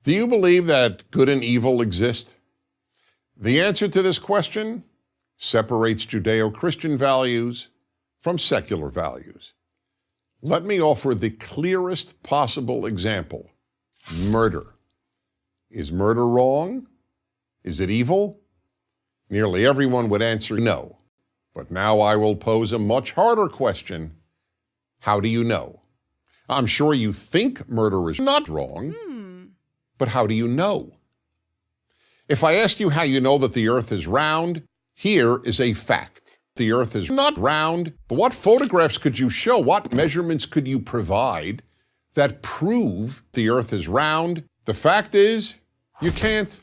Do you believe that good and evil exist? The answer to this question separates Judeo-Christian values from secular values. Let me offer the clearest possible example. Murder. Is murder wrong? Is it evil? Nearly everyone would answer no. But now I will pose a much harder question. How do you know? I'm sure you think murder is not wrong, but how do you know? If I asked you how you know that the earth is round, here is a fact. The earth is not round, but what photographs could you show? What measurements could you provide that prove the earth is round? The fact is, you can't.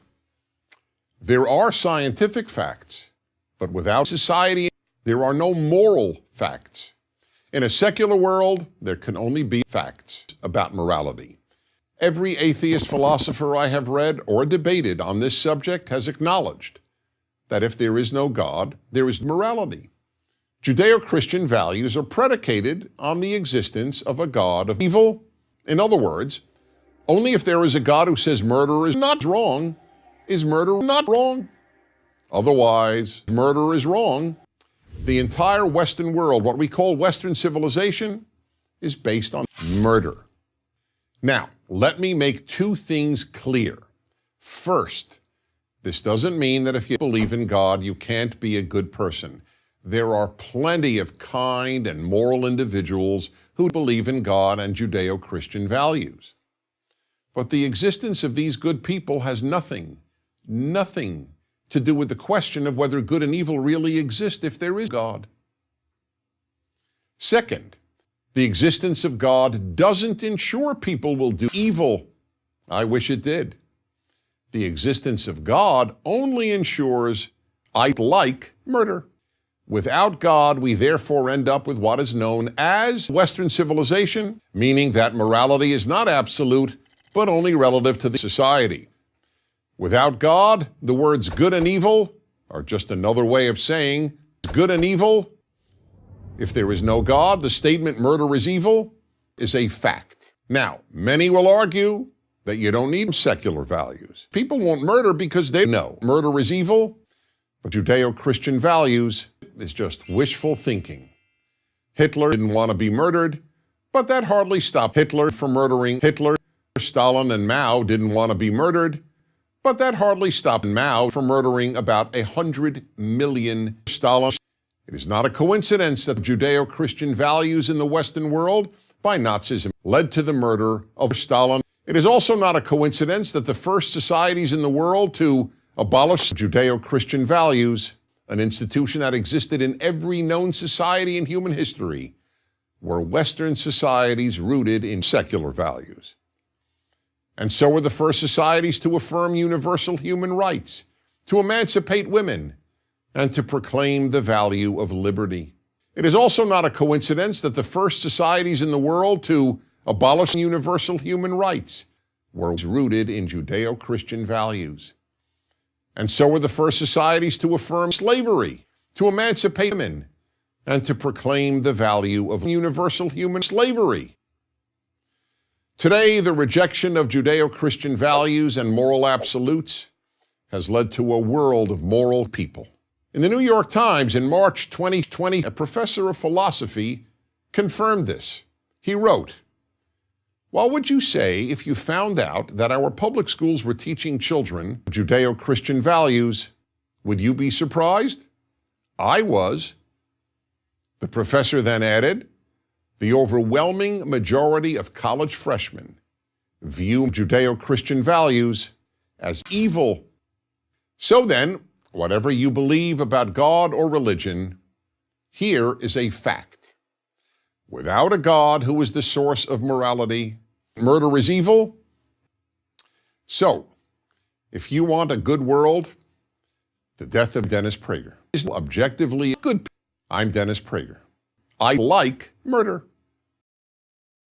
There are scientific facts, but without society, there are no moral facts. In a secular world, there can only be facts about morality. Every atheist philosopher I have read or debated on this subject has acknowledged that if there is no God, there is morality. Judeo-Christian values are predicated on the existence of a God of evil. In other words, only if there is a God who says murder is not wrong, is murder not wrong. Otherwise, murder is wrong. The entire Western world, what we call Western civilization, is based on murder. Now, let me make two things clear. First, this doesn't mean that if you believe in God, you can't be a good person. There are plenty of kind and moral individuals who believe in God and Judeo-Christian values. But the existence of these good people has nothing to do with the question of whether good and evil really exist if there is God. Second, the existence of God doesn't ensure people will do evil. I wish it did. The existence of God only ensures I like murder. Without God, we therefore end up with what is known as Western civilization, meaning that morality is not absolute, but only relative to the society. Without God, the words good and evil are just another way of saying good and evil. If there is no God, the statement murder is evil is a fact. Now, many will argue that you don't need secular values. People won't murder because they know murder is evil, but Judeo-Christian values is just wishful thinking. Hitler didn't want to be murdered, but that hardly stopped Hitler from murdering Hitler. Stalin and Mao didn't want to be murdered, but that hardly stopped Mao from murdering about 100 million Stalin. It is not a coincidence that Judeo-Christian values in the Western world by Nazism led to the murder of Stalin. It is also not a coincidence that the first societies in the world to abolish Judeo-Christian values, an institution that existed in every known society in human history, were Western societies rooted in secular values. And so were the first societies to affirm universal human rights, to emancipate women, and to proclaim the value of liberty. It is also not a coincidence that the first societies in the world to abolish universal human rights were rooted in Judeo-Christian values. And so were the first societies to affirm slavery, to emancipate women, and to proclaim the value of universal human slavery. Today, the rejection of Judeo-Christian values and moral absolutes has led to a world of moral people. In the New York Times in March 2020, a professor of philosophy confirmed this. He wrote, "What would you say if you found out that our public schools were teaching children Judeo-Christian values? Would you be surprised? I was." The professor then added, "The overwhelming majority of college freshmen view Judeo-Christian values as evil." So then, whatever you believe about God or religion, here is a fact. Without a God who is the source of morality, murder is evil. So, if you want a good world, the death of Dennis Prager is objectively good. I'm Dennis Prager. I like murder.